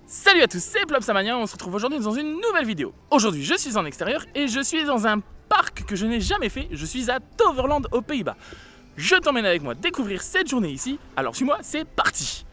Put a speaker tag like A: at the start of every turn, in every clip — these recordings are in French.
A: Salut à tous, c'est Plopsamania, on se retrouve aujourd'hui dans une nouvelle vidéo. Aujourd'hui je suis en extérieur et je suis dans un parc que je n'ai jamais fait, je suis à Toverland aux Pays-Bas. Je t'emmène avec moi découvrir cette journée ici, alors suis-moi, c'est parti.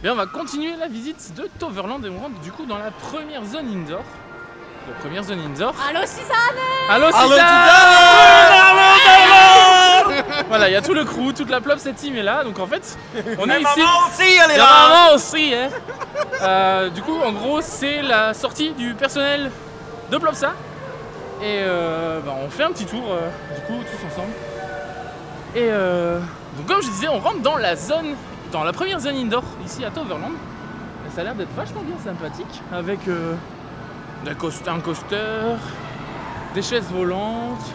A: Bien, on va continuer la visite de Toverland et on rentre du coup dans la première zone indoor. La première zone indoor.
B: Allo Suzanne!
A: Allo
B: Allo
A: Suzanne! Voilà, il y a tout le crew, toute la Plop, cette team est là. Donc en fait, on est ici.
C: Maman aussi, elle est
A: La
C: là!
A: maman aussi, hein. Du coup, en gros, c'est la sortie du personnel de Plopsa. Et on fait un petit tour, du coup, tous ensemble. Et donc comme je disais, on rentre dans la zone, dans la première zone indoor ici à Toverland. Et ça a l'air d'être vachement bien sympathique avec un coaster, des chaises volantes.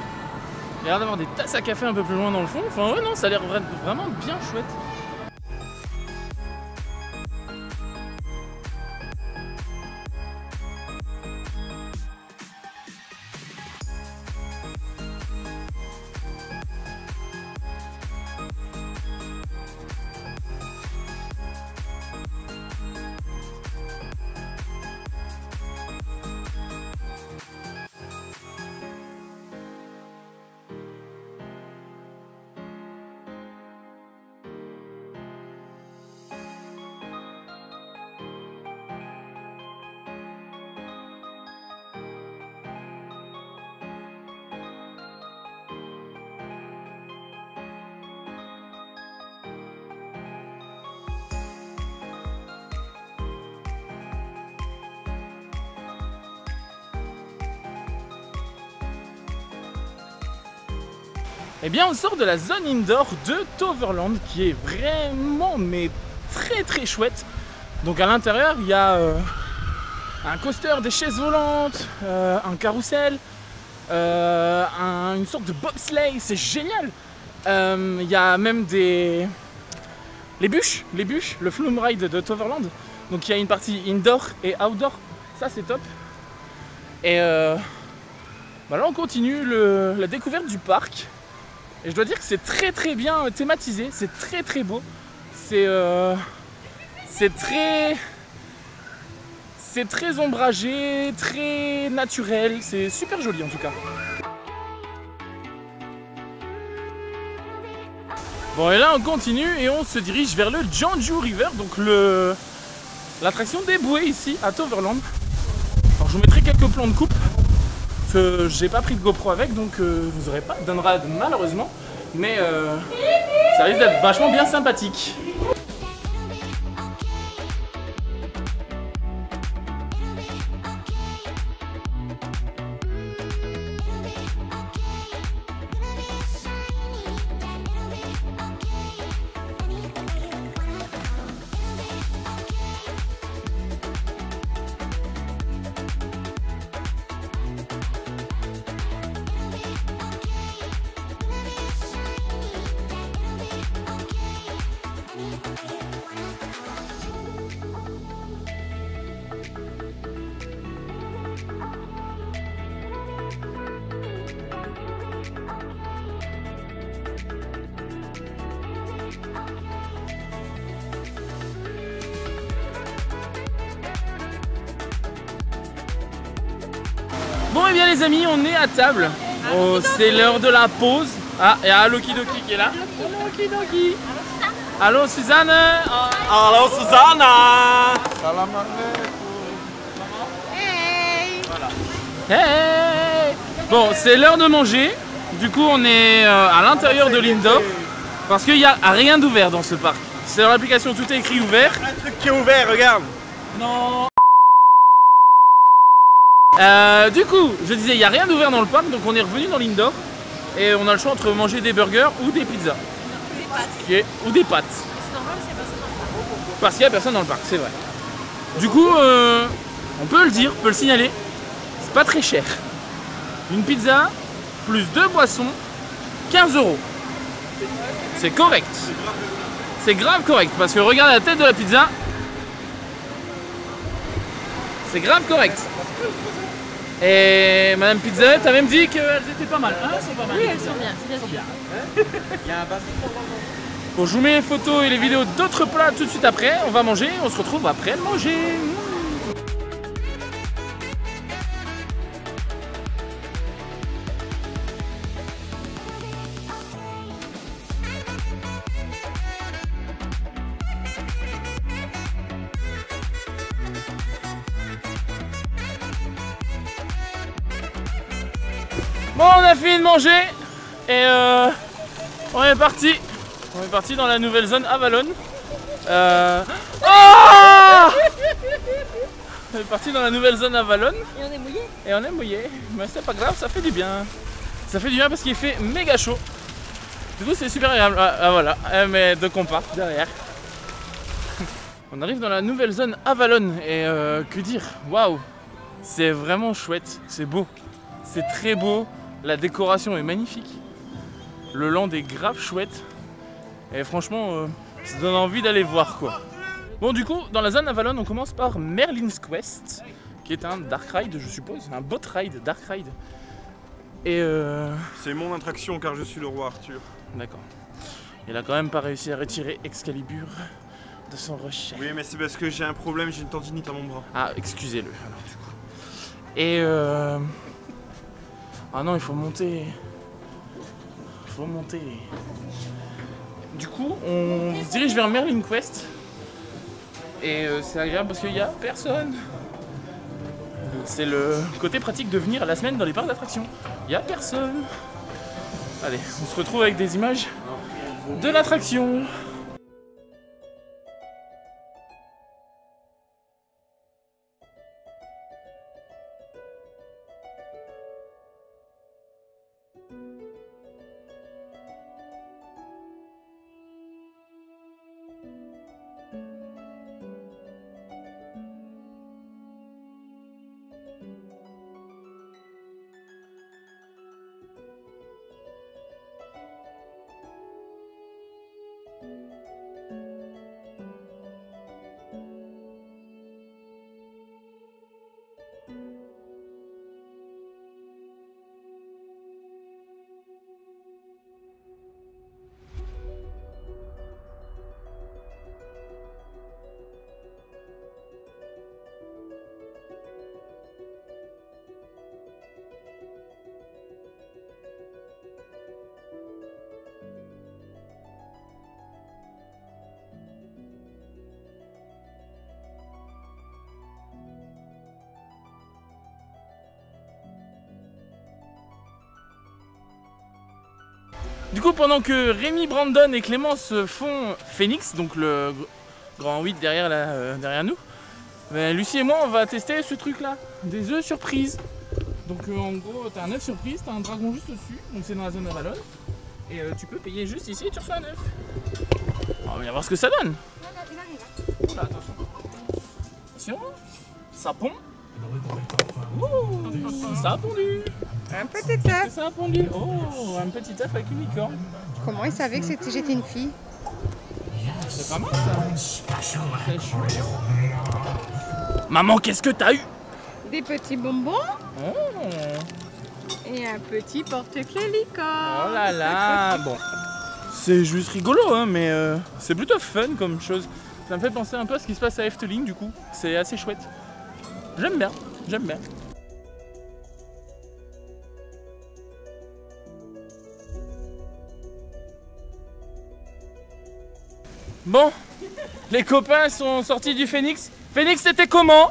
A: Il y a l'air d'avoir des tasses à café un peu plus loin dans le fond. Enfin ouais non, ça a l'air vraiment bien chouette. Eh bien on sort de la zone indoor de Toverland qui est vraiment mais très chouette. Donc à l'intérieur il y a un coaster, des chaises volantes, un carrousel, une sorte de bobsleigh, c'est génial. Il y a même les bûches, le flume ride de Toverland. Donc il y a une partie indoor et outdoor, ça c'est top. Et là on continue la découverte du parc. Et je dois dire que c'est très bien thématisé, c'est très beau. C'est très ombragé, très naturel, c'est super joli en tout cas. Bon et là on continue et on se dirige vers le Jeonju River, donc l'attraction des bouées ici à Toverland. Alors je vous mettrai quelques plans de coupe. J'ai pas pris de GoPro avec, donc vous aurez pas d'unrad malheureusement, mais ça risque d'être vachement bien sympathique. Bon et bien les amis, on est à table. Oh, c'est l'heure de la pause. Ah, il y a Loki Doki qui est là. Loki Doki. Allô Suzanne.
B: Allô Susanna.
C: Salam alaikum.
D: Hey.
A: Voilà. Hey. Bon, c'est l'heure de manger. Du coup, on est à l'intérieur de Lindorf parce qu'il n'y a rien d'ouvert dans ce parc. C'est dans l'application, tout est écrit ouvert.
B: Un truc qui est ouvert, regarde.
A: Non. Du coup, je disais, il n'y a rien d'ouvert dans le parc, donc on est revenu dans Lindorf et on a le choix entre manger des burgers ou des pizzas. Ou des pâtes. Parce qu'il n'y a personne dans le parc, c'est vrai. Du coup, on peut le dire, on peut le signaler, c'est pas très cher. Une pizza plus 2 boissons, 15 €. C'est correct. C'est grave correct, parce que regarde la tête de la pizza. C'est grave correct. Et Madame Pizzette a même dit qu'elles étaient pas mal. Ah, elles sont pas mal.
D: Oui, elles sont bien, c'est bien.
B: Il y a un bassin.
A: Bon, je vous mets les photos et les vidéos d'autres plats tout de suite après. On va manger, on se retrouve après le manger. Bon, on a fini de manger et on est parti. On est parti dans la nouvelle zone Avalon. On est parti dans la nouvelle zone Avalon.
D: Et on est mouillé.
A: Et on est mouillé. Mais c'est pas grave, ça fait du bien. Ça fait du bien parce qu'il fait méga chaud. Du coup, c'est super agréable. Ah voilà, mais de compas derrière. On arrive dans la nouvelle zone Avalon et que dire, waouh, c'est vraiment chouette, c'est beau, c'est très beau. La décoration est magnifique. Le land est grave chouette. Et franchement, ça donne envie d'aller voir quoi. Bon, du coup, dans la zone Avalon, on commence par Merlin's Quest, qui est un dark ride, je suppose, un boat ride, dark ride. Et
B: C'est mon attraction car je suis le roi Arthur.
A: D'accord. Il a quand même pas réussi à retirer Excalibur de son rocher.
B: Oui, mais c'est parce que j'ai un problème, j'ai une tendinite à mon bras.
A: Ah, excusez-le, alors du coup. Et ah non, il faut monter. Il faut monter. Du coup, on se dirige vers Merlin Quest. Et c'est agréable parce qu'il n'y a personne. C'est le côté pratique de venir la semaine dans les parcs d'attractions. Il n'y a personne. Allez, on se retrouve avec des images de l'attraction. Du coup, pendant que Rémi, Brandon et Clémence font Phoenix, donc le grand 8 derrière, derrière nous, ben, Lucie et moi on va tester ce truc là, des œufs surprises. Donc en gros, t'as un œuf surprise, t'as un dragon juste dessus, donc c'est dans la zone Avalon. Et tu peux payer juste ici et tu reçois un œuf. On va bien voir ce que ça donne. Oula, attention. Attention, ça pond. Ouh, ça a pondu.
D: Un petit
A: Qu'est-ce que
D: œuf.
A: ça a pondu? Oh, un petit œuf avec une licorne.
D: Comment il savait que j'étais une fille?
A: C'est pas mal ça. C'est chouette. Maman, qu'est-ce que t'as eu?
D: Des petits bonbons
A: Oh,
D: et un petit porte-clés licorne.
A: oh là là. Bon, c'est juste rigolo, hein, mais c'est plutôt fun comme chose. Ça me fait penser un peu à ce qui se passe à Efteling, du coup. C'est assez chouette. J'aime bien, j'aime bien. Bon, les copains sont sortis du Phoenix. Phoenix, c'était comment?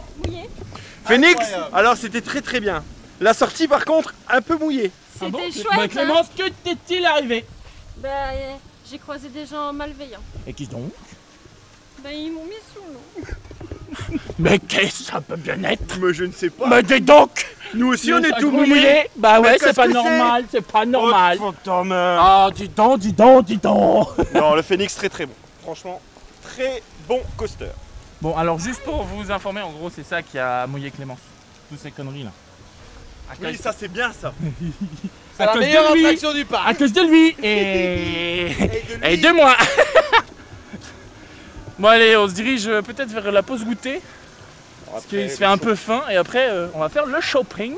B: Phoenix, alors c'était très très bien. La sortie par contre, un peu mouillée.
C: C'était
A: Bah,
C: chouette.
A: Clémence, que t'est-il arrivé?
C: Bah, j'ai croisé des gens malveillants.
A: Et qui donc?
C: Bah, ils m'ont mis sous l'eau.
A: Mais qu'est-ce que ça peut bien être?
B: Mais je ne sais pas.
A: Mais dis donc!
B: Nous aussi on est tout
A: mouillé.
B: mouillés.
A: Bah ouais,
B: Mais
A: c'est
B: qu'est-ce
A: pas
B: que
A: normal, c'est pas normal.
B: Oh, fantôme.
A: Ah, dis donc, dis donc, dis donc.
B: Non, le Phoenix très très bon. Franchement, très bon coaster.
A: Bon, alors juste pour vous informer, en gros, c'est ça qui a mouillé Clémence. Toutes ces conneries là.
B: Oui, ça c'est bien ça.
A: C'est la meilleure attraction
B: du parc.
A: À cause de lui et de moi. Bon allez, on se dirige peut-être vers la pause goûter. Parce qu'il se fait un peu faim et après on va faire le shopping.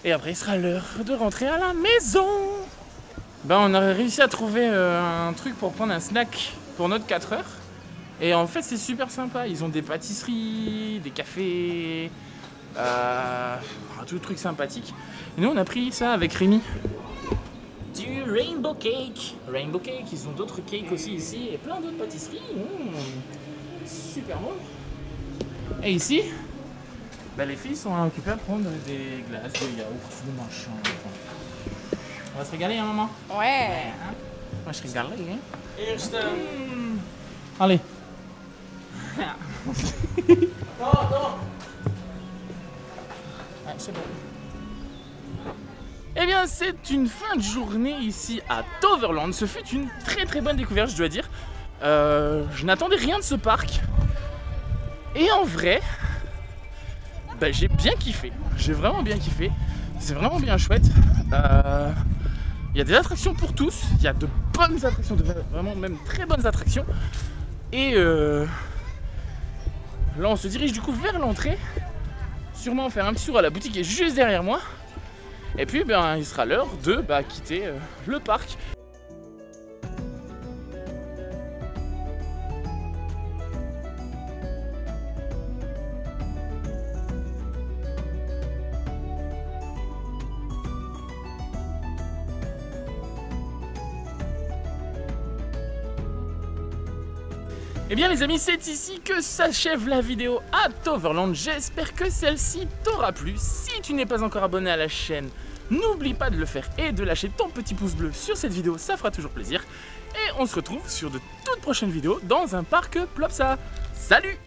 A: Et après il sera l'heure de rentrer à la maison. Ben on a réussi à trouver un truc pour prendre un snack pour notre 4 heures. Et en fait c'est super sympa, ils ont des pâtisseries, des cafés, tout le truc sympathique. Et nous on a pris ça avec Rémi. Du Rainbow Cake. Rainbow Cake, ils ont d'autres cakes aussi ici et plein d'autres pâtisseries. Super bon. Et ici, bah, les filles sont occupées à prendre des glaces, des yaourts, des machins. Enfin. On va se régaler, hein, maman?
D: Ouais.
A: Hein? Moi, je régale, hein? Allez. Ah, c'est bon. Eh bien, c'est une fin de journée ici à Toverland. Ce fut une très très bonne découverte, je dois dire. Je n'attendais rien de ce parc. Et en vrai, bah, j'ai bien kiffé. J'ai vraiment bien kiffé. C'est vraiment bien chouette. Il y a des attractions pour tous. Il y a de bonnes attractions, vraiment même très bonnes attractions. Et là, on se dirige du coup vers l'entrée. Sûrement faire un petit tour à la boutique qui est juste derrière moi. Et puis ben, il sera l'heure de quitter le parc. Et bien les amis, c'est ici que s'achève la vidéo à Toverland. J'espère que celle-ci t'aura plu. Si tu n'es pas encore abonné à la chaîne, n'oublie pas de le faire et de lâcher ton petit pouce bleu sur cette vidéo, ça fera toujours plaisir. Et on se retrouve sur de toutes prochaines vidéos dans un parc Plopsa. Salut!